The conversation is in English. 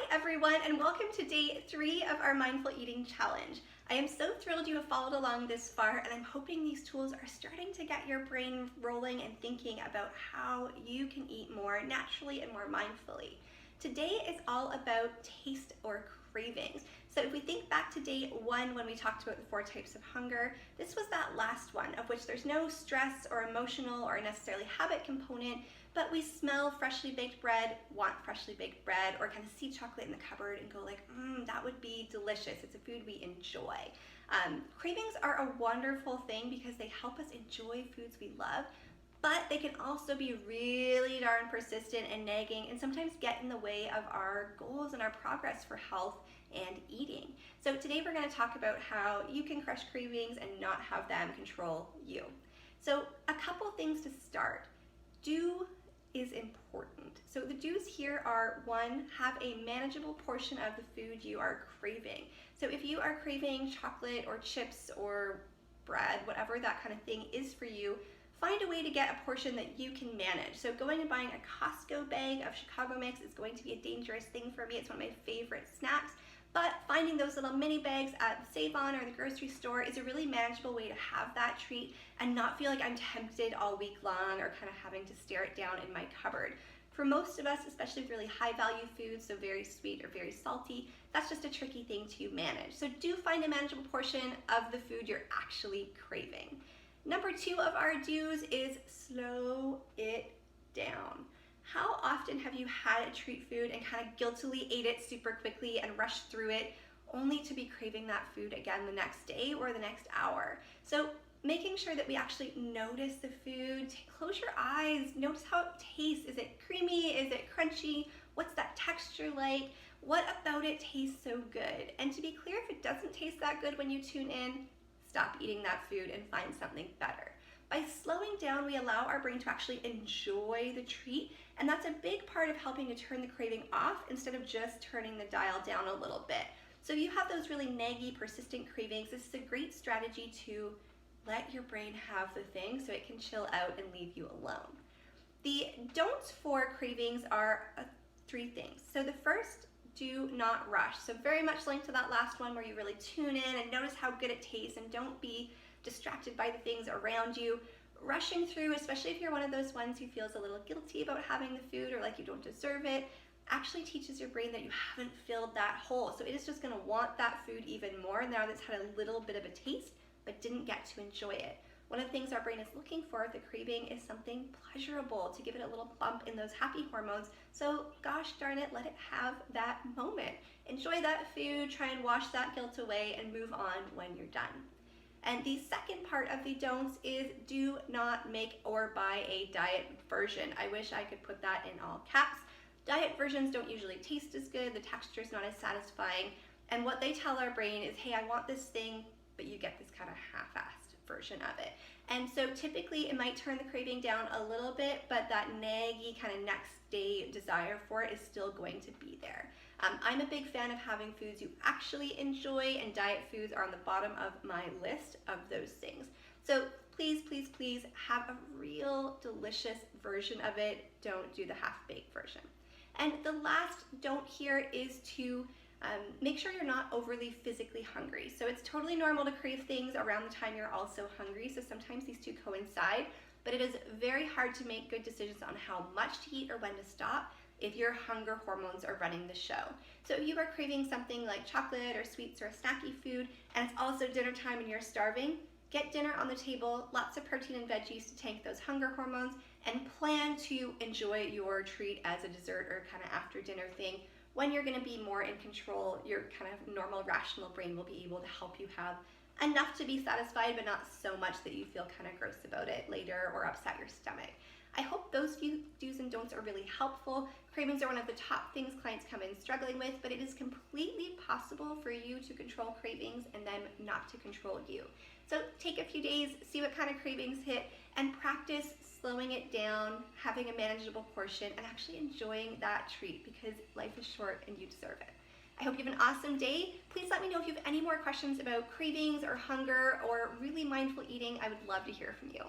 everyone, and welcome to day 3 of our mindful eating challenge. I am so thrilled you have followed along this far, and I'm hoping these tools are starting to get your brain rolling and thinking about how you can eat more naturally and more mindfully. Today is all about taste or cravings. So if we think back to day 1 when we talked about the 4 types of hunger, this was that last one of which there's no stress or emotional or necessarily habit component, but we smell freshly baked bread, want freshly baked bread, or kind of see chocolate in the cupboard and go like, that would be delicious. It's a food we enjoy. Cravings are a wonderful thing because they help us enjoy foods we love, but they can also be really darn persistent and nagging and sometimes get in the way of our goals and our progress for health and eating. So today we're going to talk about how you can crush cravings and not have them control you. So a couple things to start. Do is important. So the do's here are: 1, have a manageable portion of the food you are craving. So if you are craving chocolate or chips or bread, whatever that kind of thing is for you, find a way to get a portion that you can manage. So going and buying a Costco bag of Chicago mix is going to be a dangerous thing for me. It's one of my favorite snacks. But finding those little mini bags at the Save-On or the grocery store is a really manageable way to have that treat and not feel like I'm tempted all week long or kind of having to stare it down in my cupboard. For most of us, especially really high value foods, so very sweet or very salty, that's just a tricky thing to manage. So do find a manageable portion of the food you're actually craving. Number 2 of our do's is slow it down. How often have you had a treat food and kind of guiltily ate it super quickly and rushed through it only to be craving that food again the next day or the next hour? So making sure that we actually notice the food, close your eyes, notice how it tastes. Is it creamy? Is it crunchy? What's that texture like? What about it tastes so good? And to be clear, if it doesn't taste that good when you tune in, stop eating that food and find something better. By slowing down, we allow our brain to actually enjoy the treat, and that's a big part of helping to turn the craving off instead of just turning the dial down a little bit. So if you have those really naggy, persistent cravings, this is a great strategy to let your brain have the thing so it can chill out and leave you alone. The don'ts for cravings are 3 things. So the first, do not rush. So very much linked to that last one where you really tune in and notice how good it tastes and don't be distracted by the things around you. Rushing through, especially if you're one of those ones who feels a little guilty about having the food or like you don't deserve it, actually teaches your brain that you haven't filled that hole. So it is just going to want that food even more now that it's had a little bit of a taste but didn't get to enjoy it. One of the things our brain is looking for with the craving is something pleasurable, to give it a little bump in those happy hormones. So gosh darn it, let it have that moment. Enjoy that food, try and wash that guilt away and move on when you're done. And the second part of the don'ts is do not make or buy a diet version. I wish I could put that in all caps. Diet versions don't usually taste as good, the texture is not as satisfying, and what they tell our brain is, hey, I want this thing, but you get this kind of half-assed version of it. And so typically it might turn the craving down a little bit, but that naggy kind of next day desire for it is still going to be there. I'm a big fan of having foods you actually enjoy, and diet foods are on the bottom of my list of those things. So please, please, please have a real delicious version of it. Don't do the half-baked version. And the last don't here is to make sure you're not overly physically hungry. So it's totally normal to crave things around the time you're also hungry. So sometimes these two coincide, but it is very hard to make good decisions on how much to eat or when to stop if your hunger hormones are running the show. So if you are craving something like chocolate or sweets or a snacky food, and it's also dinner time and you're starving, get dinner on the table, lots of protein and veggies to tank those hunger hormones, and plan to enjoy your treat as a dessert or kind of after dinner thing. When you're gonna be more in control, your kind of normal rational brain will be able to help you have enough to be satisfied, but not so much that you feel kind of gross about it later or upset your stomach. I hope those few do's and don'ts are really helpful. Cravings are one of the top things clients come in struggling with, but it is completely possible for you to control cravings and them not to control you. So take a few days, see what kind of cravings hit, and practice slowing it down, having a manageable portion, and actually enjoying that treat because life is short and you deserve it. I hope you have an awesome day. Please let me know if you have any more questions about cravings or hunger or really mindful eating. I would love to hear from you.